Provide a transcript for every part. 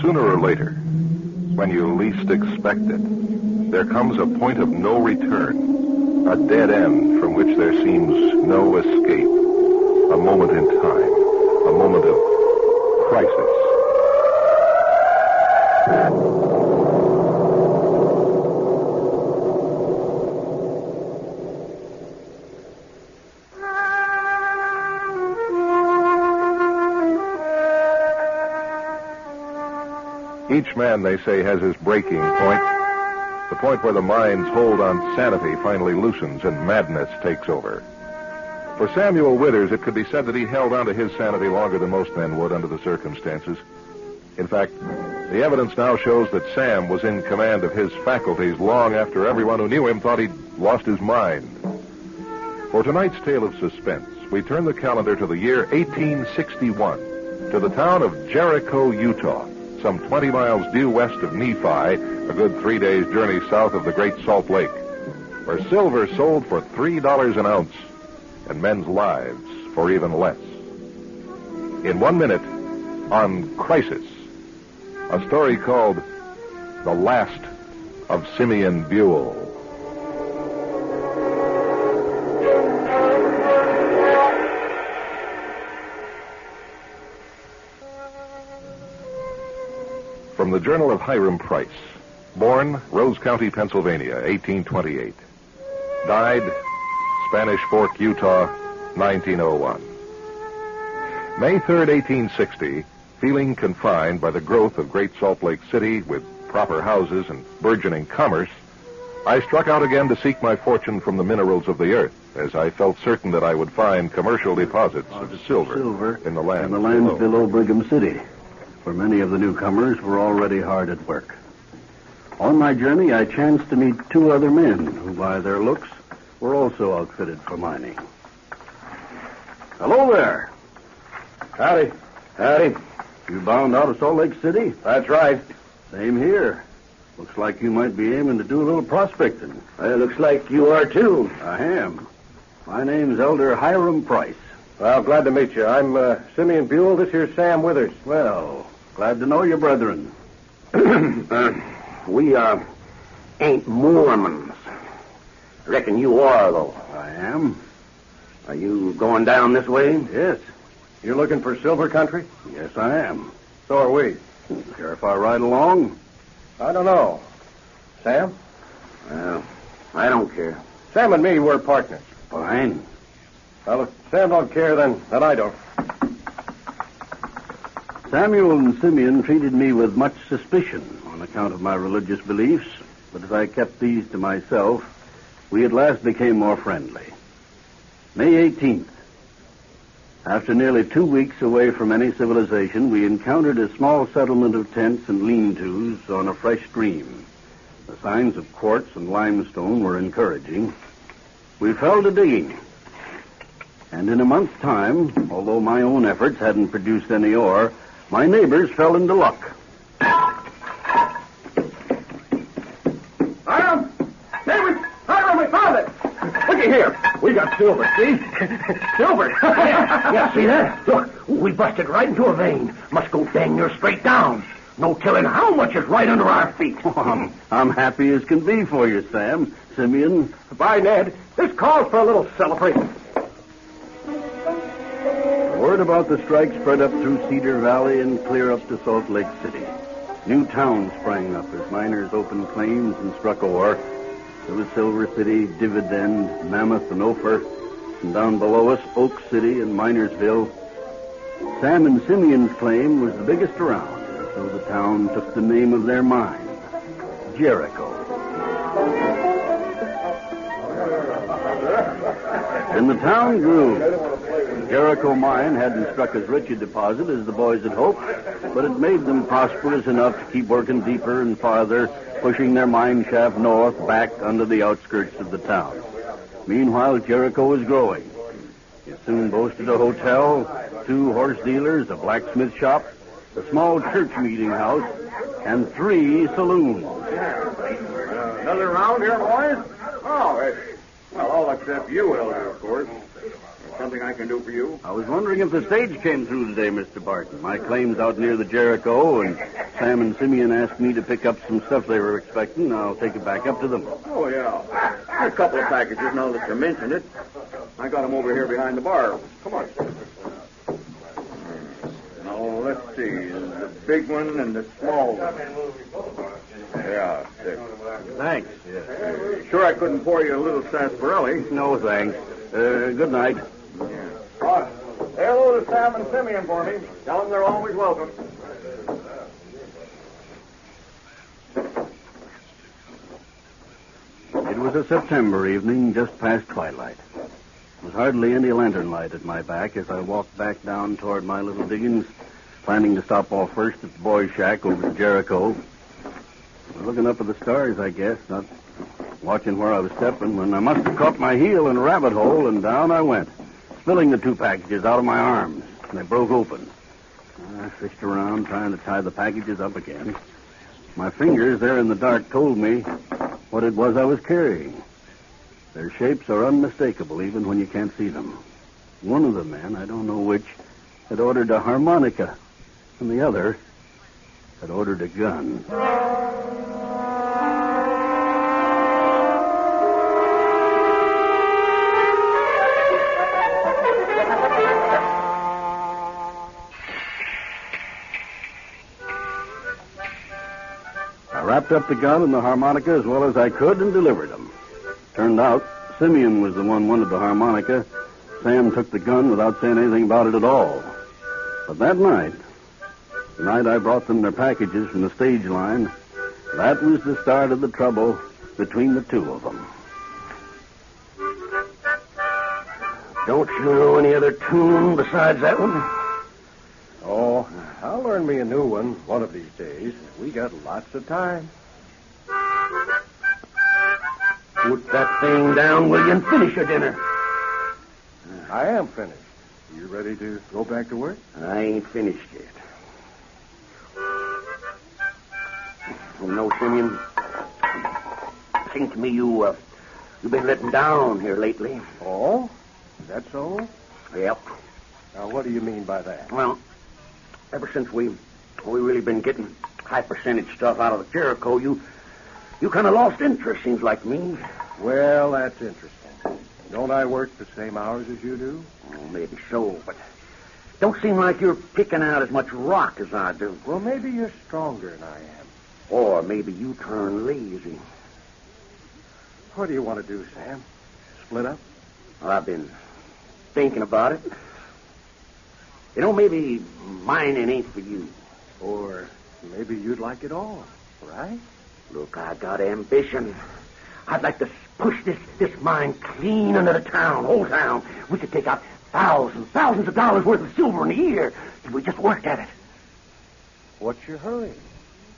Sooner or later, when you least expect it, there comes a point of no return, a dead end from which there seems no escape, a moment in time, a moment of crisis. Each man, they say, has his breaking point, the point where the mind's hold on sanity finally loosens and madness takes over. For Samuel Withers, it could be said that he held on to his sanity longer than most men would under the circumstances. In fact, the evidence now shows that Sam was in command of his faculties long after everyone who knew him thought he'd lost his mind. For tonight's tale of suspense, we turn the calendar to the year 1861, to the town of Jericho, Utah, some 20 miles due west of Nephi, a good 3 days' journey south of the Great Salt Lake, where silver sold for $3 an ounce and men's lives for even less. In 1 minute, on Crisis, a story called The Last of Simeon Buell. From the Journal of Hiram Price. Born, Rose County, Pennsylvania, 1828. Died, Spanish Fork, Utah, 1901. May 3rd, 1860, feeling confined by the growth of Great Salt Lake City with proper houses and burgeoning commerce, I struck out again to seek my fortune from the minerals of the earth, as I felt certain that I would find commercial deposits of silver in the lands below Brigham City, where many of the newcomers were already hard at work. On my journey, I chanced to meet two other men who, by their looks, were also outfitted for mining. Hello there. Howdy. Howdy. You bound out of Salt Lake City? That's right. Same here. Looks like you might be aiming to do a little prospecting. Looks like you are, too. I am. My name's Elder Hiram Price. Well, glad to meet you. I'm Simeon Buell. This here's Sam Withers. Well, glad to know you, brethren. We ain't Mormons. Reckon you are, though. I am. Are you going down this way? Yes. You looking for silver country? Yes, I am. So are we. Care if I ride along? I don't know. Sam? Well, I don't care. Sam and me, we're partners. Fine. Well, if Sam don't care, then I don't. Samuel and Simeon treated me with much suspicion on account of my religious beliefs, but as I kept these to myself, we at last became more friendly. May 18th. After nearly 2 weeks away from any civilization, we encountered a small settlement of tents and lean-tos on a fresh stream. The signs of quartz and limestone were encouraging. We fell to digging. And in a month's time, although my own efforts hadn't produced any ore, my neighbors fell into luck. Hiram! Hiram, we found it! Looky here. We got silver, see? Silver. Yeah, see that? Look, we busted right into a vein. Must go dang near straight down. No telling how much is right under our feet. I'm happy as can be for you, Sam. Simeon. Bye, Ned. This calls for a little celebration. Word about the strike spread up through Cedar Valley and clear up to Salt Lake City. New towns sprang up as miners opened claims and struck ore. There was Silver City, Dividend, Mammoth, and Ophir, and down below us, Oak City and Minersville. Sam and Simeon's claim was the biggest around, and so the town took the name of their mine, Jericho. And the town grew. The Jericho mine hadn't struck as rich a deposit as the boys had hoped, but it made them prosperous enough to keep working deeper and farther, pushing their mine shaft north, back under the outskirts of the town. Meanwhile, Jericho was growing. It soon boasted a hotel, 2 horse dealers, a blacksmith shop, a small church meeting house, and 3 saloons. Another round here, boys? Oh, well, all except you, Elder, of course. Something I can do for you? I was wondering if the stage came through today, Mr. Barton. My claim's out near the Jericho, and Sam and Simeon asked me to pick up some stuff they were expecting. I'll take it back up to them. Oh, yeah. A couple of packages now that you mentioned it. I got them over here behind the bar. Come on. Now, let's see. The big one and the small one. Yeah, there. Thanks. Yeah. Sure I couldn't pour you a little sarsaparilla. No, thanks. Good night. Yeah. Say hello to Sam and Simeon for me. Tell them they're always welcome. It was a September evening, just past twilight. There was hardly any lantern light at my back as I walked back down toward my little diggings, planning to stop off first at the boys' shack over to Jericho. Looking up at the stars, I guess, not watching where I was stepping, when I must have caught my heel in a rabbit hole, and down I went, spilling the 2 packages out of my arms, and they broke open. I fished around, trying to tie the packages up again. My fingers there in the dark told me what it was I was carrying. Their shapes are unmistakable, even when you can't see them. One of the men, I don't know which, had ordered a harmonica, and the other had ordered a gun. I wrapped up the gun and the harmonica as well as I could and delivered them. Turned out, Simeon was the one wanted the harmonica. Sam took the gun without saying anything about it at all. But that night, the night I brought them their packages from the stage line, that was the start of the trouble between the two of them. Don't you know any other tune besides that one? Oh, I'll learn me a new one of these days. We got lots of time. Put that thing down, will you, and finish your dinner. I am finished. You ready to go back to work? I ain't finished yet. You know, Simeon, seems to me you've been letting down here lately. Oh? Is that so? Yep. Now, what do you mean by that? Well, ever since we really been getting high percentage stuff out of the Jericho, you kind of lost interest, seems like to me. Well, that's interesting. Don't I work the same hours as you do? Oh, maybe so, but don't seem like you're picking out as much rock as I do. Well, maybe you're stronger than I am. Or maybe you turn lazy. What do you want to do, Sam? Split up? Well, I've been thinking about it. You know, maybe mining ain't for you. Or maybe you'd like it all, right? Look, I got ambition. I'd like to push this mine clean under the town, whole town. We could take out thousands of dollars worth of silver in a year if we just worked at it. What's your hurry?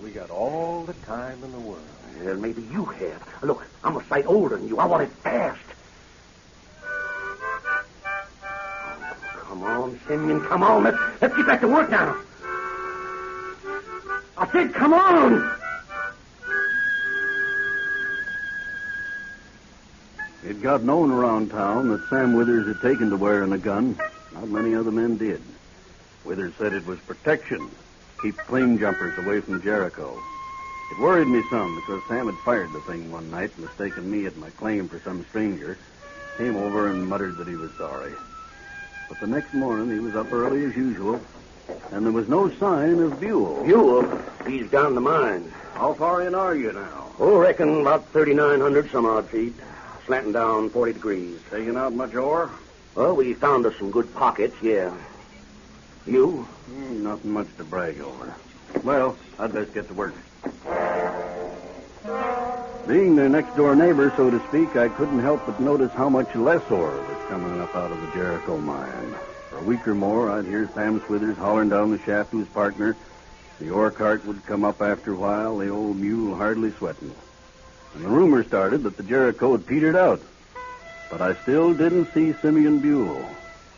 We got all the time in the world. Well, maybe you have. Look, I'm a sight older than you. I want it fast. Come on, Simeon, come on. Let's get back to work now. I said, come on. It got known around town that Sam Withers had taken to wearing a gun. Not many other men did. Withers said it was protection, keep claim jumpers away from Jericho. It worried me some because Sam had fired the thing one night, mistaken me at my claim for some stranger. Came over and muttered that he was sorry. But the next morning he was up early as usual, and there was no sign of Buell. Buell? He's down the mine. How far in are you now? Oh, reckon about 3,900 some odd feet. Slanting down 40 degrees. Taking out much ore? Well, we found us some good pockets, yeah. You? Nothing much to brag over. Well, I'd best get to work. Being their next-door neighbor, so to speak, I couldn't help but notice how much less ore was coming up out of the Jericho mine. For a week or more, I'd hear Sam Withers hollering down the shaft to his partner. The ore cart would come up after a while, the old mule hardly sweating. And the rumor started that the Jericho had petered out. But I still didn't see Simeon Buell.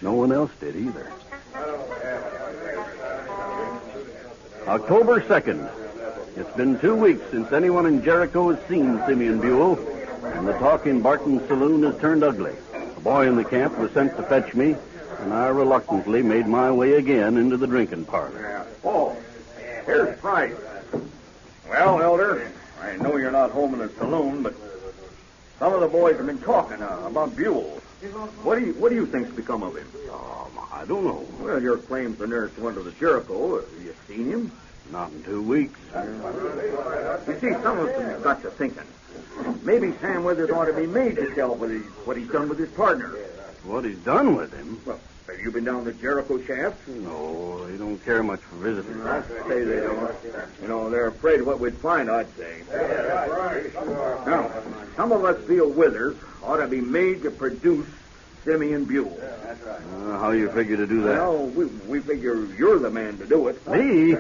No one else did either. October 2nd. It's been 2 weeks since anyone in Jericho has seen Simeon Buell, and the talk in Barton's saloon has turned ugly. A boy in the camp was sent to fetch me, and I reluctantly made my way again into the drinking parlor. Oh, here's Price. Well, Elder, I know you're not home in the saloon, but some of the boys have been talking about Buell. What do you think's become of him? I don't know. Well, your claim's the nearest one to the Jericho. Have you seen him? Not in 2 weeks. You see, some of us got to thinking. Maybe Sam Withers ought to be made to tell what he's done with his partner. What he's done with him? Well, have you been down the Jericho shaft? No, they don't care much for visitors. I'd say they don't. You know, they're afraid of what we'd find, I'd say. Now, some of us feel Withers ought to be made to produce Simeon Buell. How you figure to do that? Well, we figure you're the man to do it. Me?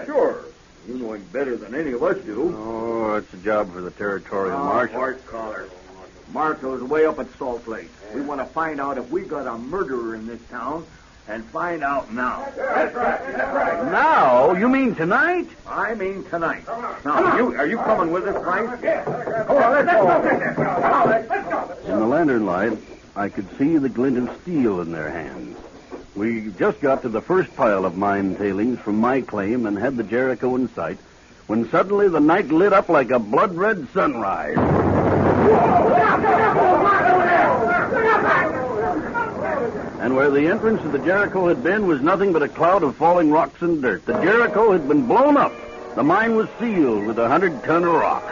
Sure. You know him better than any of us do. Oh, it's a job for the territorial marshal. Horse collar. Marshall's way up at Salt Lake. We want to find out if we got a murderer in this town, and find out now. That's right. Now? You mean tonight? I mean tonight. Now, are you coming with us, Price? Come on, let's go. Let's go. In the lantern light, I could see the glint of steel in their hands. We just got to the first pile of mine tailings from my claim and had the Jericho in sight, when suddenly the night lit up like a blood-red sunrise. And where the entrance to the Jericho had been was nothing but a cloud of falling rocks and dirt. The Jericho had been blown up. The mine was sealed with 100 ton of rock.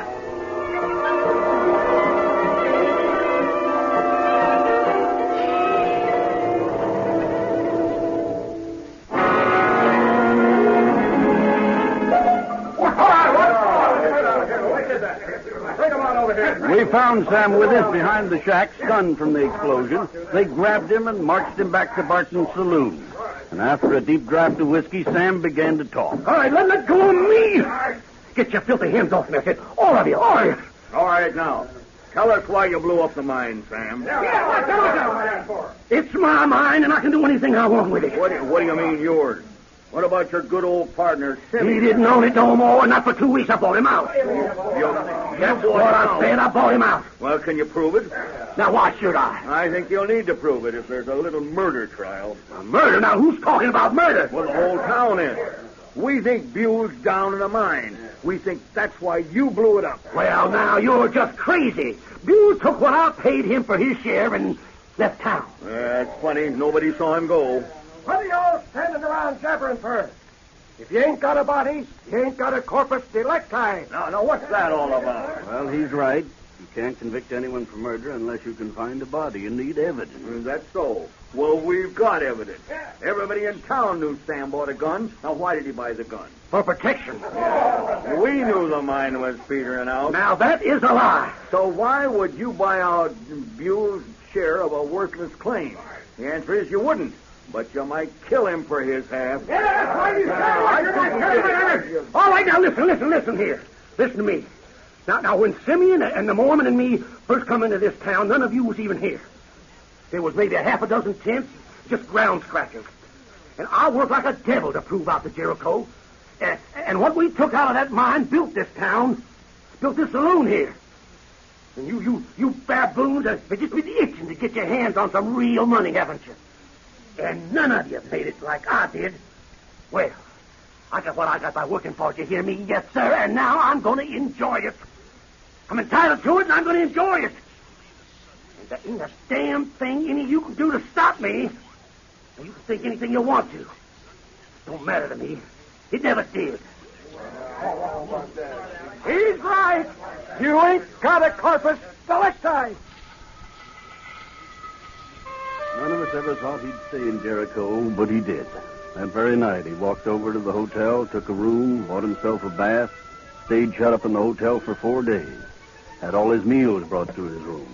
We found Sam Withers behind the shack, stunned from the explosion. They grabbed him and marched him back to Barton's saloon. And after a deep draught of whiskey, Sam began to talk. All right, let go of me. Get your filthy hands off me, I said. All of you. All right, now. Tell us why you blew up the mine, Sam. It's my mine, and I can do anything I want with it. What do you mean, yours? What about your good old partner, Simeon? He didn't own it no more, and not for 2 weeks. I bought him out. That's what I said. I bought him out. Well, can you prove it? Now, why should I? I think you'll need to prove it if there's a little murder trial. Murder? Now, who's talking about murder? Well, the whole town is. We think Buell's down in the mine. We think that's why you blew it up. Well, now, you're just crazy. Buell took what I paid him for his share and left town. That's funny. Nobody saw him go. What are y'all standing around jabbering for? If you ain't got a body, you ain't got a corpus delicti. Now, what's that all about? Well, he's right. You can't convict anyone for murder unless you can find a body. You need evidence. That's so. Well, we've got evidence. Everybody in town knew Sam bought a gun. Now, why did he buy the gun? For protection. We knew the mine was petering out. Now, that is a lie. So why would you buy out Buell's share of a worthless claim? The answer is you wouldn't. But you might kill him for his half. Yeah, that's why you say. All right, now listen here. Listen to me. Now, when Simeon and the Mormon and me first come into this town, none of you was even here. There was maybe a half a dozen tents, just ground scratchers. And I worked like a devil to prove out the Jericho. And what we took out of that mine built this town, built this saloon here. And you baboons have just been itching to get your hands on some real money, haven't you? And none of you made it like I did. Well, I got what I got by working for it, you hear me? Yes, sir, and now I'm going to enjoy it. I'm entitled to it, and I'm going to enjoy it. And there ain't a damn thing any of you can do to stop me. You can think anything you want to. Don't matter to me. It never did. He's right. You ain't got a corpus delicti. None of us ever thought he'd stay in Jericho, but he did. That very night, he walked over to the hotel, took a room, bought himself a bath, stayed shut up in the hotel for 4 days, had all his meals brought to his room.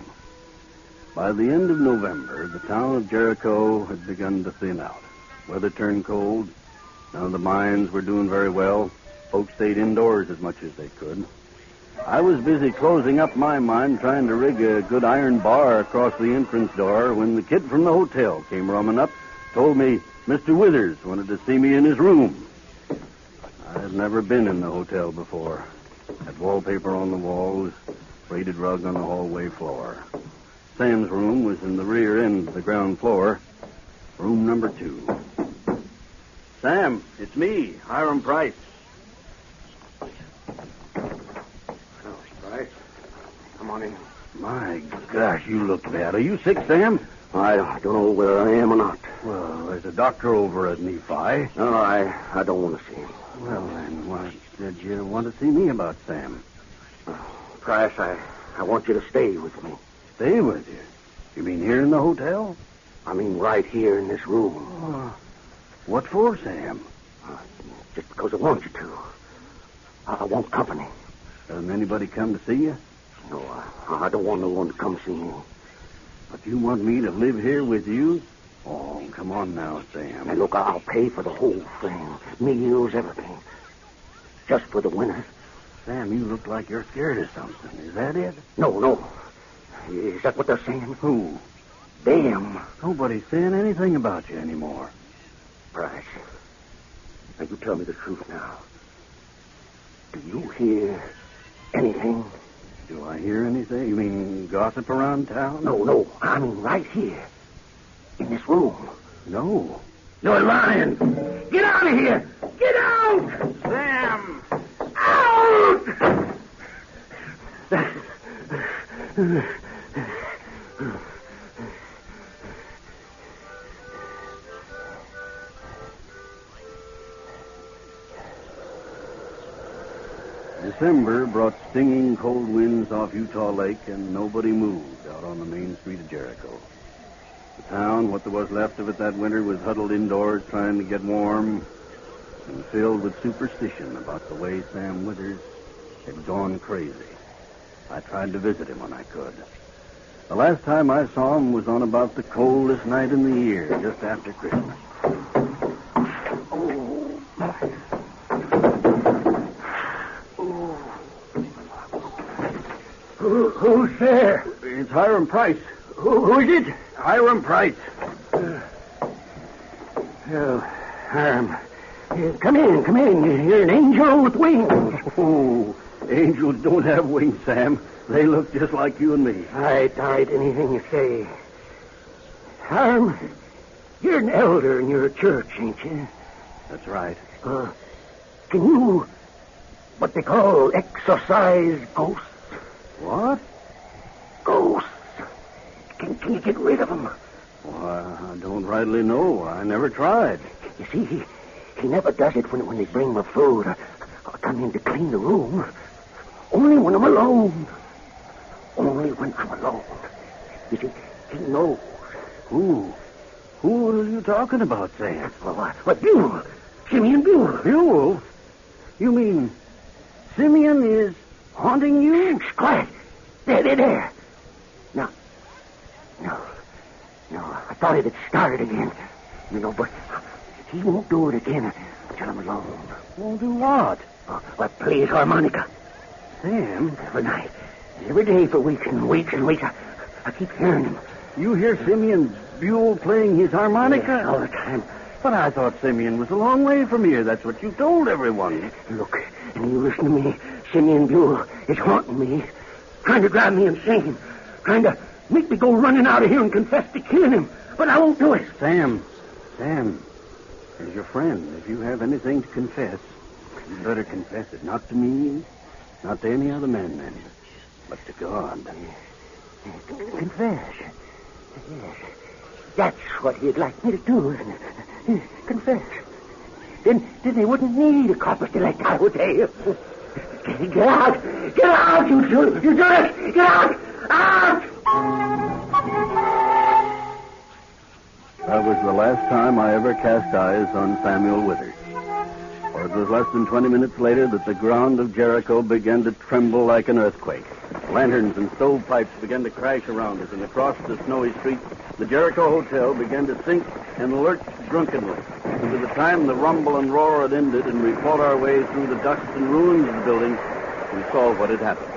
By the end of November, the town of Jericho had begun to thin out. Weather turned cold. None of the mines were doing very well. Folks stayed indoors as much as they could. I was busy closing up my mine, trying to rig a good iron bar across the entrance door, when the kid from the hotel came rumming up, told me Mr. Withers wanted to see me in his room. I had never been in the hotel before. Had wallpaper on the walls, braided rug on the hallway floor. Sam's room was in the rear end of the ground floor, room number 2. Sam, it's me, Hiram Price. Hello, Price. Come on in. My gosh, you look bad. Are you sick, Sam? I don't know whether I am or not. Well, there's a doctor over at Nephi. No, I don't want to see him. Well, then, what did you want to see me about, Sam? Price, I want you to stay with me. Stay with you? You mean here in the hotel? I mean right here in this room. What for, Sam? Just because I want you to. I want company. Doesn't anybody come to see you? No, I don't want no one to come see me. But you want me to live here with you? Oh, come on now, Sam. Now, look, I'll pay for the whole thing. Meals, everything. Just for the winter. Sam, you look like you're scared of something. Is that it? No. Is that what they're saying? Who? Them. Nobody's saying anything about you anymore. Price, now you tell me the truth now. Do you hear anything? Do I hear anything? You mean gossip around town? No. I mean right here. In this room. No. You're lying. Get out of here. Get out. Sam! Out! December brought stinging cold winds off Utah Lake, and nobody moved out on the main street of Jericho. The town, what there was left of it that winter, was huddled indoors trying to get warm and filled with superstition about the way Sam Withers had gone crazy. I tried to visit him when I could. The last time I saw him was on about the coldest night in the year, just after Christmas. Who's there? It's Hiram Price. Who is it? Hiram Price. Hiram. Come in. You're an angel with wings. Oh, angels don't have wings, Sam. They look just like you and me. I doubt anything you say. Hiram, you're an elder in your church, ain't you? That's right. Can you, what they call, exorcise ghosts? What? Ghosts. Can you get rid of them? Well, I don't rightly know. I never tried. You see, he never does it when they bring my food or come in to clean the room. Only when I'm alone. Only when I'm alone. You see, he knows. Who? Who are you talking about, Sam? Well, Buell. Simeon Buell. Buell? You mean Simeon is haunting you? Quiet. There. No, I thought it had started again. But he won't do it again until I'm alone. Won't do what? Well, play his harmonica. Sam? Every night. Every day for weeks and weeks and weeks. I keep hearing him. You hear Simeon Buell playing his harmonica? Yeah, all the time. But I thought Simeon was a long way from here. That's what you told everyone. Look, and you listen to me. Simeon Buell is haunting me. Trying to drive me insane. Trying to make me go running out of here and confess to killing him. But I won't do it. Sam, as your friend, if you have anything to confess, you better confess it. Not to me, not to any other man, but to God. Confess. Yes. That's what he'd like me to do, isn't it? Confess. Then they wouldn't need a corpus delicti, would they? Get out! Get out, you jerk! Get out! Out! That was the last time I ever cast eyes on Samuel Withers. For it was less than 20 minutes later that the ground of Jericho began to tremble like an earthquake. Lanterns and stovepipes began to crash around us, and across the snowy street, the Jericho Hotel began to sink and lurch drunkenly. And by the time the rumble and roar had ended and we fought our way through the dust and ruins of the building, we saw what had happened.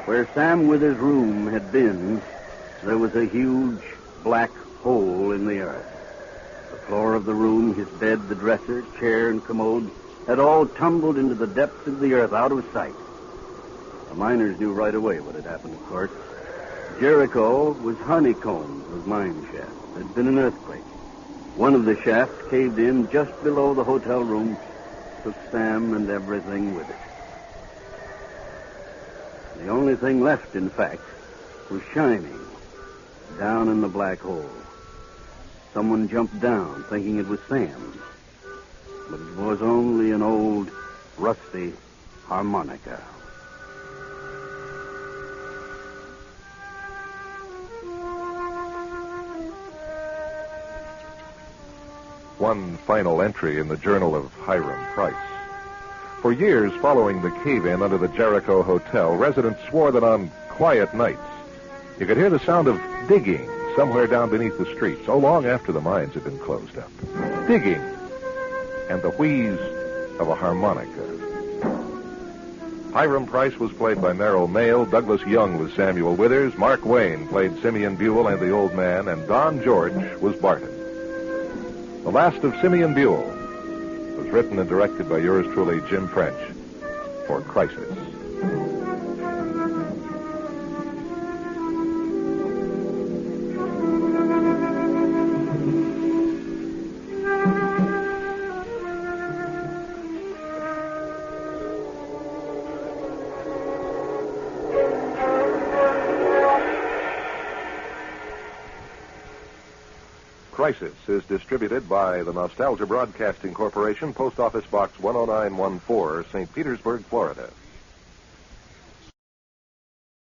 Where Sam Withers' room had been, there was a huge black hole in the earth. The floor of the room, his bed, the dresser, chair, and commode had all tumbled into the depths of the earth out of sight. The miners knew right away what had happened, of course. Jericho was honeycombed with mine shafts. There'd been an earthquake. One of the shafts caved in just below the hotel room, took Sam and everything with it. The only thing left, in fact, was shining down in the black hole. Someone jumped down, thinking it was Sam. But it was only an old, rusty harmonica. One final entry in the journal of Hiram Price. For years following the cave-in under the Jericho Hotel, residents swore that on quiet nights, you could hear the sound of digging somewhere down beneath the street, so long after the mines had been closed up. Digging, and the wheeze of a harmonica. Hiram Price was played by Merrill Mayle, Douglas Young was Samuel Withers, Mark Wayne played Simeon Buell and the Old Man, and Don George was Barton. The Last of Simeon Buell was written and directed by yours truly, Jim French, for Crisis. Crisis is distributed by the Nostalgia Broadcasting Corporation, Post Office Box 10914, St. Petersburg, Florida.